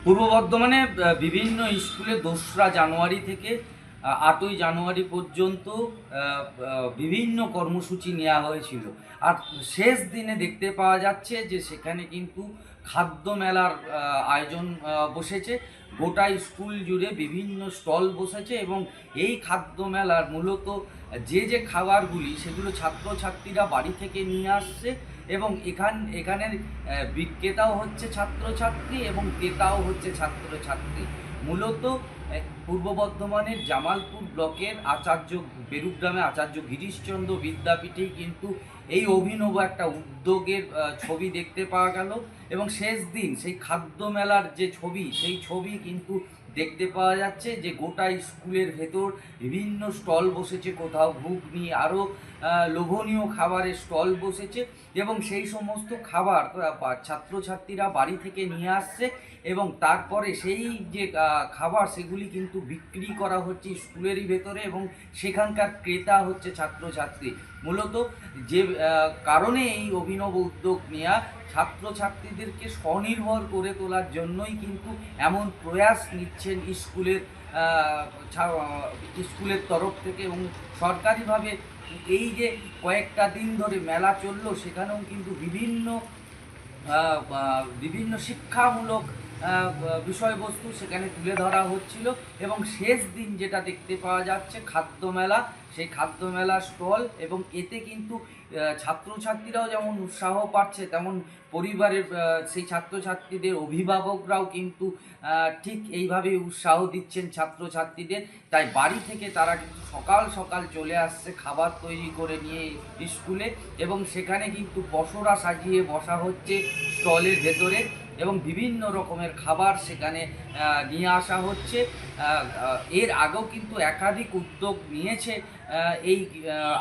পূর্ব বর্ধমানে বিভিন্ন স্কুলে 2রা জানুয়ারি থেকে 8ই জানুয়ারি পর্যন্ত বিভিন্ন কর্মসূচি নেওয়া হয়েছিল। আর শেষ দিনে দেখতে পাওয়া যাচ্ছে যে সেখানে কিন্তু খাদ্য মেলার আয়োজন বসেছে। গোটা স্কুল জুড়ে বিভিন্ন স্টল বসেছে এবং এই খাদ্য মেলার মূলত যে খাবারগুলি সেগুলো ছাত্রছাত্রীরা বাড়ি থেকে নিয়ে আসছে এবং এখানের বিক্রেতাও হচ্ছে ছাত্রছাত্রী এবং ক্রেতাও হচ্ছে ছাত্রছাত্রী। মূলত পূর্ব বর্ধমানের জামালপুর ব্লকের বেরুগ্রামে আচার্য গিরিশচন্দ্র বিদ্যাপীঠেই কিন্তু এই অভিনব একটা উদ্যোগের ছবি দেখতে পাওয়া গেল এবং শেষ দিন সেই খাদ্য মেলার যে ছবি সেই ছবি কিন্তু দেখতে পাওয়া যাচ্ছে যে গোটা স্কুলের ভেতর বিভিন্ন স্টল বসেছে, কোথাও ঘুগনি আরও লোভনীয় খাবারের স্টল বসেছে এবং সেই সমস্ত খাবার ছাত্রছাত্রীরা বাড়ি থেকে নিয়ে আসছে এবং তারপরে সেই যে খাবার সেগুলি কিন্তু বিক্রি করা হচ্ছে স্কুলেরই ভেতরে এবং সেখানকার ক্রেতা হচ্ছে ছাত্রছাত্রী। মূলত যে কারণে এই অভিনব উদ্যোগ নেওয়া, ছাত্রছাত্রীদেরকে স্বনির্ভর করে তোলার জন্যই কিন্তু এমন প্রয়াস নিচ্ছেন স্কুলের তরফ থেকে এবং সরকারিভাবে। এই যে কয়েকটা দিন ধরে মেলা চললো সেখানেও কিন্তু বিভিন্ন শিক্ষামূলক বিষয়বস্তু সেখানে তুলে ধরা হচ্ছিল এবং শেষ দিন যেটা দেখতে পাওয়া যাচ্ছে খাদ্য মেলা, সেই খাদ্য মেলা স্টল এবং এতে কিন্তু ছাত্রছাত্রীরাও যেমন উৎসাহ পাচ্ছে তেমন পরিবারের সেই ছাত্রছাত্রীদের অভিভাবকরাও কিন্তু ঠিক এইভাবেই উৎসাহ দিচ্ছেন ছাত্রছাত্রীদের। তাই বাড়ি থেকে তারা কিন্তু সকাল সকাল চলে আসছে খাবার তৈরি করে নিয়ে স্কুলে এবং সেখানে কিন্তু পসরা সাজিয়ে বসা হচ্ছে স্টলের ভেতরে এবং বিভিন্ন রকমের খাবার সেখানে নিয়ে আসা হচ্ছে। এর আগেও কিন্তু একাধিক উদ্যোগ নিয়েছে এই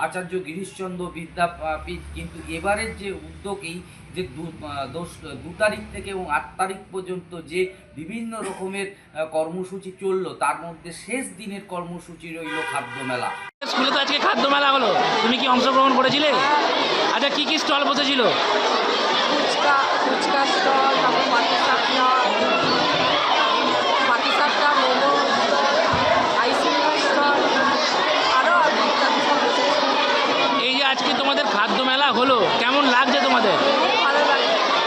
আচার্য গিরিশচন্দ্র বিদ্যাপীঠ, কিন্তু এবারের যে উদ্যোগ এই যে 2 তারিখ থেকে এবং 8 তারিখ পর্যন্ত যে বিভিন্ন রকমের কর্মসূচি চললো তার মধ্যে শেষ দিনের কর্মসূচি রইল খাদ্য মেলা। স্কুলে তো আজকে খাদ্য মেলা হলো, তুমি কি অংশগ্রহণ করেছিলে? আচ্ছা, কি কি স্টল বসেছিল? ফুচকা